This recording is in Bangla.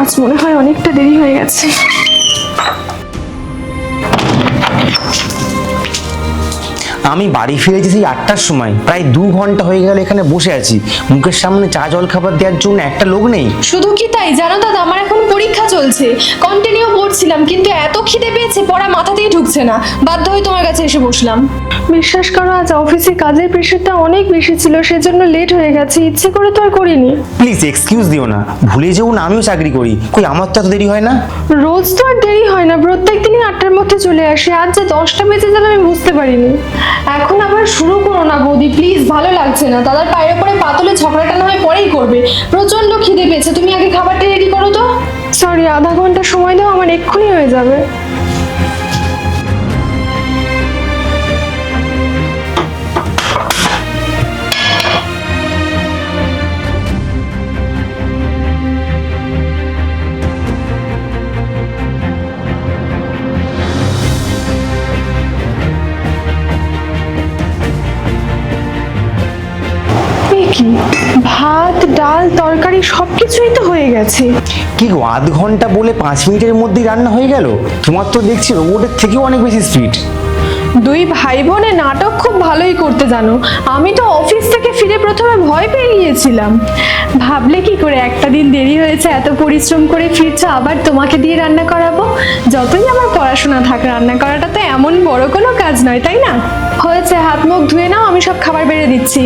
আজ মনে হয় অনেকটা দেরি হয়ে গেছে। আমি বাড়ি ফিরেছি সেই 8টার সময়, প্রায় 2 ঘন্টা হয়ে গেল এখানে বসে আছি। মুখের সামনে চা জল খাবার দেওয়ার জন্য একটা লোক নেই। শুধু কি তাই জানো দাদা, আমার এখন পরীক্ষা চলছে, কন্টিনিউ পড়ছিলাম, কিন্তু এত খিদে পেয়েছে পড়া মাথাতেই ঢুকছে না, বাধ্য হয়ে তোমার কাছে এসে বসলাম। বিশ্বাস করো, আজ অফিসে কাজের প্রেশারটা অনেক বেশি ছিল, সেজন্য লেট হয়ে গেছে, ইচ্ছে করে তো আর করিনি। প্লিজ এক্সকিউজ দিও না, ভুলে যেও না আমিও চাকরি করি, কই আমার তো এত দেরি হয় না। রোজ তো আর দেরি হয় না, প্রত্যেক দিনই 8টার মধ্যে চলে আসে, আজ যে 10টা বেজে যাবে আমি বুঝতে পারিনি। এখন আবার শুরু করো না বৌদি প্লিজ, ভালো লাগছে না। দাদার পায়ের ওপরে পাতলে ঝগড়াটা না হয় পরেই করবে, প্রচন্ড খিদে পেয়েছে, তুমি আগে খাবারটা রেডি করো তো। সরি, আধা ঘন্টা সময় দাও, আমার এক্ষুনি হয়ে যাবে। কি ভাত ডাল তরকারি সবকিছুই তো হয়ে গেছে। কি গো, আধ ঘন্টা বলে 5 মিনিটের মধ্যেই রান্না হয়ে গেল? তোমার তো দেখছি রোবটের থেকেও অনেক বেশি স্পিড। দুই ভাই বোনে নাটক খুব ভালোই করতে জানো। আমি তো অফিস থেকে ফিরে প্রথমে ভয় পেয়ে গিয়েছিলাম, ভাবলে কি করে একটা দিন দেরি হয়েছে, এত পরিশ্রম করে ফিরছো, আবার তোমাকে দিয়ে রান্না করাবো। যতই আমার পড়াশোনা থাক, রান্না করাটা তো এমন বড় কোনো কাজ নয়, তাই না? হয়েছে, হাত মুখ ধুয়ে নাও, আমি সব খাবার বেড়ে দিচ্ছি।